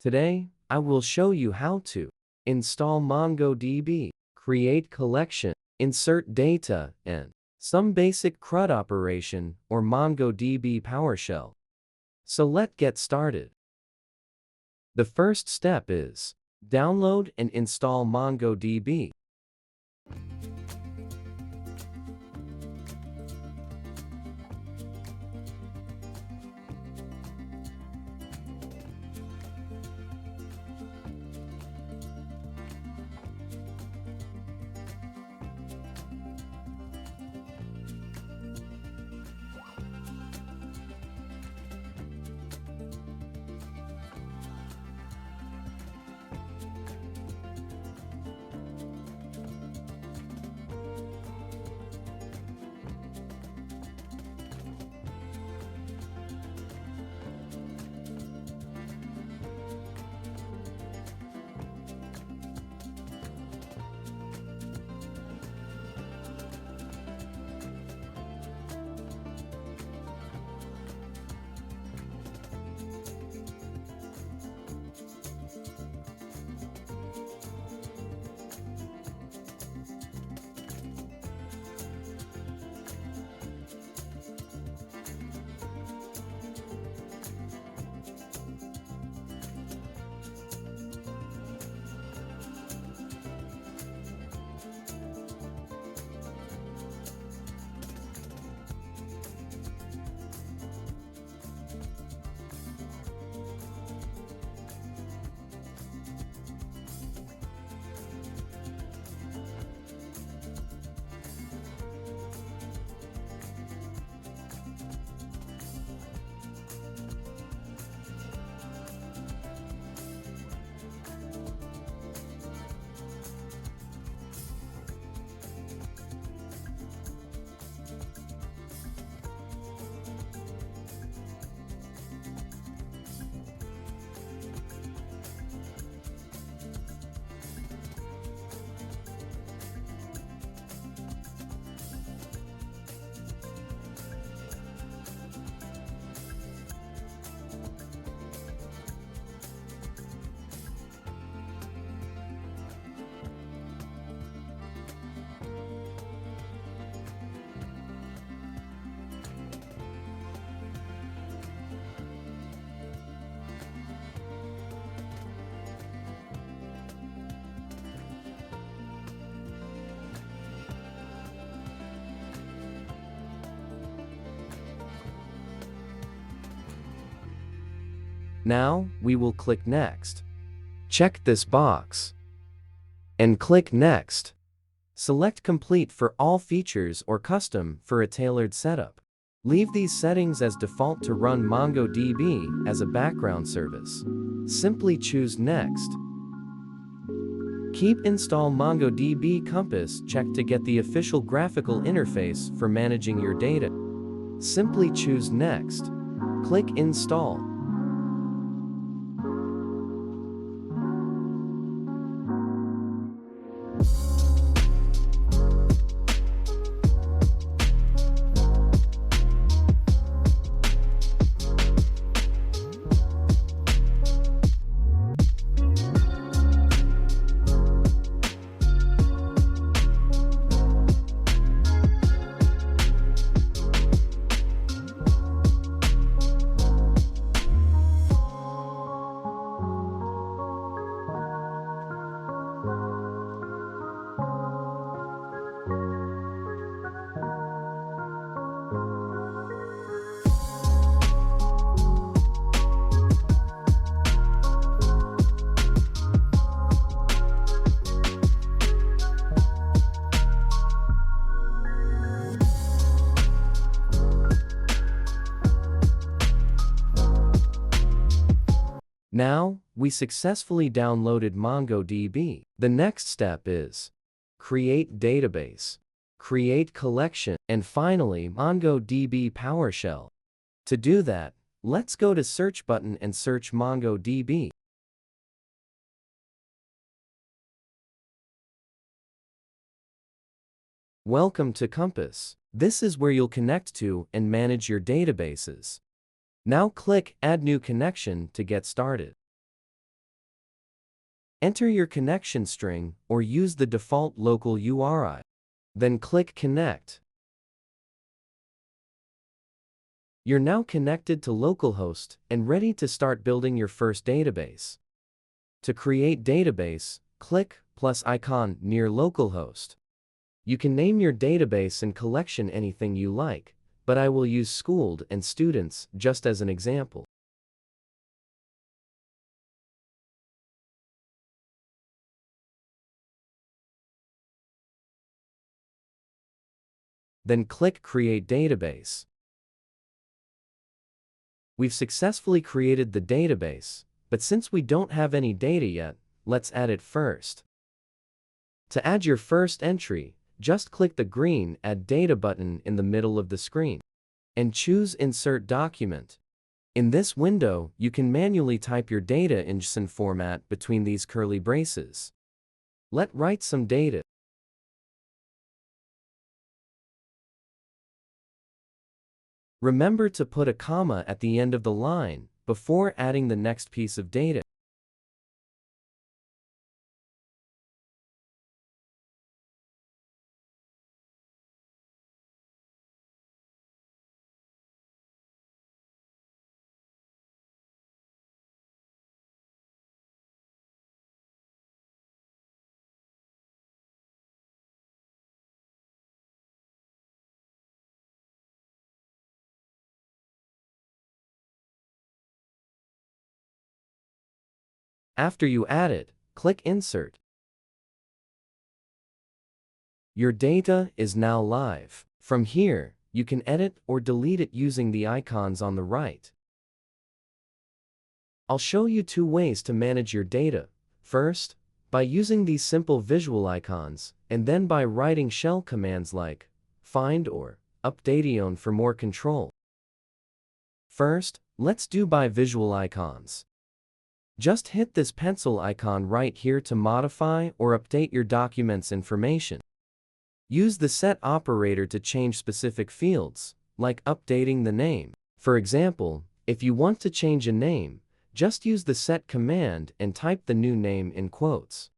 Today, I will show you how to install MongoDB, create collection, insert data, and some basic CRUD operation or MongoDB PowerShell. So let's get started. The first step is download and install MongoDB. Now, we will click Next. Check this box and click Next. Select Complete for all features or Custom for a tailored setup. Leave these settings as default to run MongoDB as a background service. Simply choose Next. Keep Install MongoDB Compass checked to get the official graphical interface for managing your data. Simply choose Next. Click Install. Now, we successfully downloaded MongoDB. The next step is create database, create collection, and finally MongoDB PowerShell. To do that, let's go to Search button and search MongoDB. Welcome to Compass. This is where you'll connect to and manage your databases. Now click Add New Connection to get started. Enter your connection string or use the default local URI. Then click Connect. You're now connected to localhost and ready to start building your first database. To create database, click plus icon near localhost. You can name your database and collection anything you like, but I will use schooled and students just as an example. Then click Create Database. We've successfully created the database, but since we don't have any data yet, let's add it first. To add your first entry, just click the green Add Data button in the middle of the screen and choose Insert Document. In this window, you can manually type your data in JSON format between these curly braces. Let's write some data. Remember to put a comma at the end of the line before adding the next piece of data. After you add it, click Insert. Your data is now live. From here, you can edit or delete it using the icons on the right. I'll show you two ways to manage your data. First, by using these simple visual icons, and then by writing shell commands like find or updateOne for more control. First, let's do by visual icons. Just hit this pencil icon right here to modify or update your document's information. Use the set operator to change specific fields, like updating the name. For example, if you want to change a name, just use the set command and type the new name in quotes.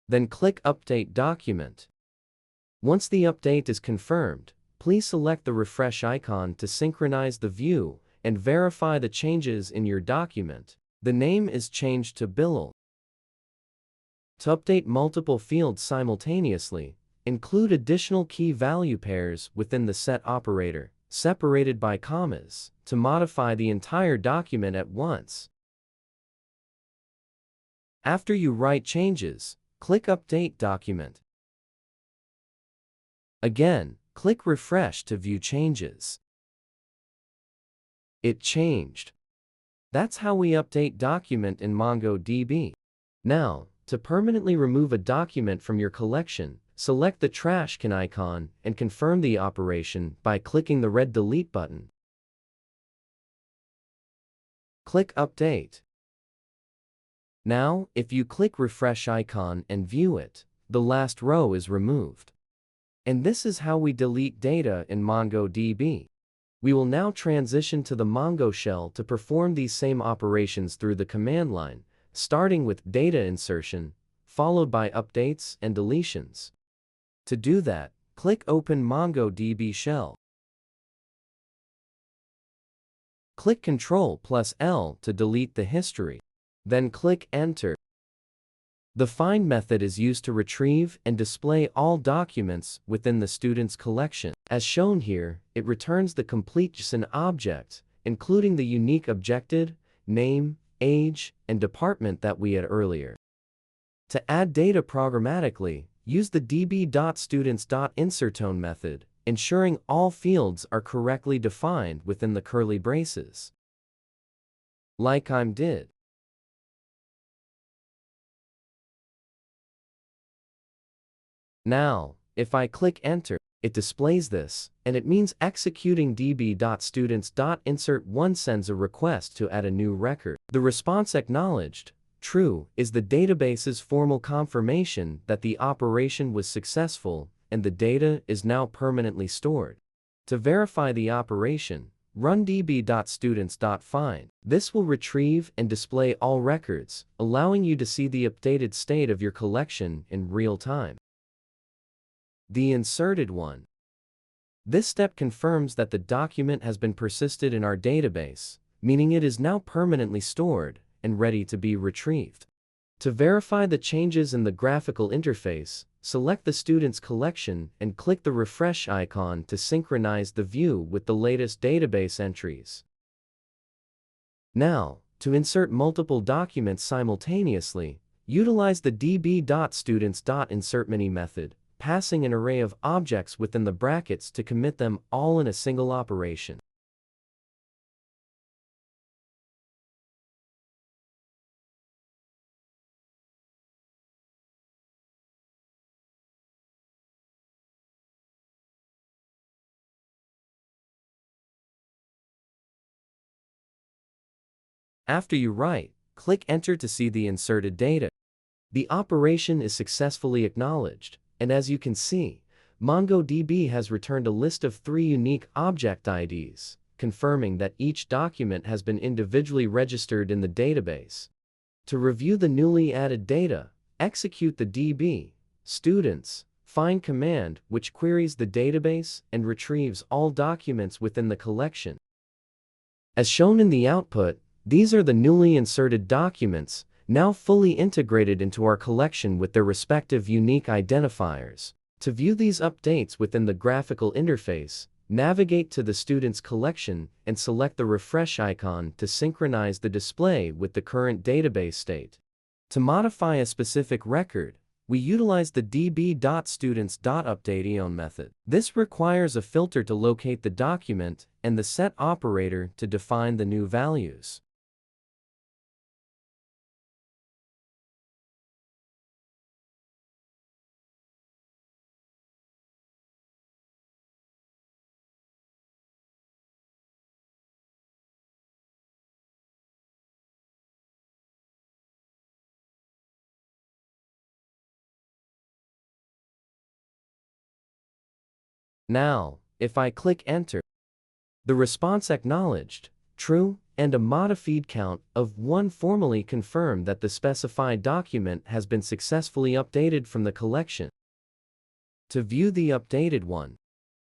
Then click Update Document. Once the update is confirmed, please select the refresh icon to synchronize the view and verify the changes in your document. The name is changed to Bilal. To update multiple fields simultaneously, include additional key value pairs within the set operator, separated by commas, to modify the entire document at once. After you write changes, click Update Document. Again, click Refresh to view changes. It changed. That's how we update document in MongoDB. Now, to permanently remove a document from your collection, select the trash can icon and confirm the operation by clicking the red Delete button. Click Update. Now, if you click Refresh icon and view it, the last row is removed. And this is how we delete data in MongoDB. We will now transition to the Mongo shell to perform these same operations through the command line, starting with data insertion, followed by updates and deletions. To do that, click Open MongoDB Shell. Click Ctrl+L to delete the history. Then click Enter. The find method is used to retrieve and display all documents within the student's collection. As shown here, it returns the complete JSON object, including the unique objective, name, age, and department that we had earlier. To add data programmatically, use the db.students.insertOne method, ensuring all fields are correctly defined within the curly braces. Like I did. Now, if I click Enter, it displays this, and it means executing db.students.insertOne sends a request to add a new record. The response acknowledged, true, is the database's formal confirmation that the operation was successful and the data is now permanently stored. To verify the operation, run db.students.find. This will retrieve and display all records, allowing you to see the updated state of your collection in real time. The inserted one. This step confirms that the document has been persisted in our database, meaning it is now permanently stored and ready to be retrieved. To verify the changes in the graphical interface, select the student's collection and click the refresh icon to synchronize the view with the latest database entries. Now, to insert multiple documents simultaneously, utilize the db.students.insertMany method, passing an array of objects within the brackets to commit them all in a single operation. After you write, click Enter to see the inserted data. The operation is successfully acknowledged, and as you can see, MongoDB has returned a list of 3 unique object IDs, confirming that each document has been individually registered in the database. To review the newly added data, execute the db students find command, which queries the database and retrieves all documents within the collection. As shown in the output, these are the newly inserted documents, now fully integrated into our collection with their respective unique identifiers. To view these updates within the graphical interface, navigate to the student's collection and select the refresh icon to synchronize the display with the current database state. To modify a specific record, we utilize the db.students.updateOne method. This requires a filter to locate the document and the set operator to define the new values. Now, if I click Enter, the response acknowledged, true, and a modified count of 1 formally confirm that the specified document has been successfully updated from the collection. To view the updated one,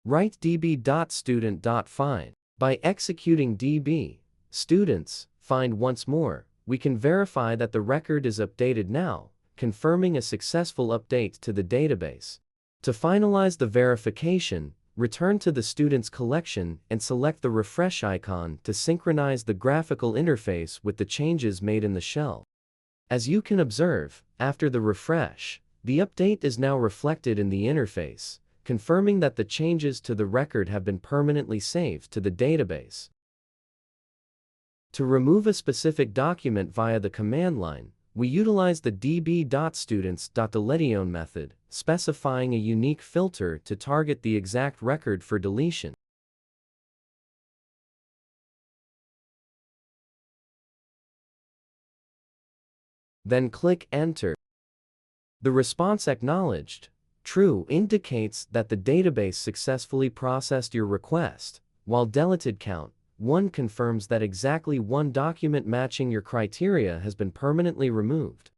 write db.student.find. By executing db.students.find once more, we can verify that the record is updated now, confirming a successful update to the database. To finalize the verification, return to the student's collection and select the refresh icon to synchronize the graphical interface with the changes made in the shell. As you can observe, after the refresh, the update is now reflected in the interface, confirming that the changes to the record have been permanently saved to the database. To remove a specific document via the command line, we utilize the db.students.deleteOne method, specifying a unique filter to target the exact record for deletion. Then click Enter. The response acknowledged, true, indicates that the database successfully processed your request, while deleteCount 1 confirms that exactly 1 document matching your criteria has been permanently removed.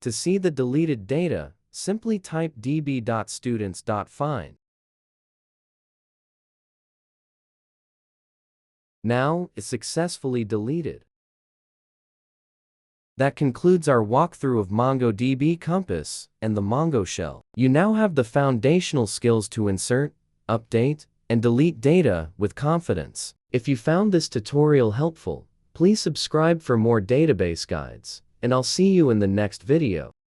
To see the deleted data, simply type db.students.find. Now, it's successfully deleted. That concludes our walkthrough of MongoDB Compass and the Mongo Shell. You now have the foundational skills to insert, update, and delete data with confidence. If you found this tutorial helpful, please subscribe for more database guides, and I'll see you in the next video.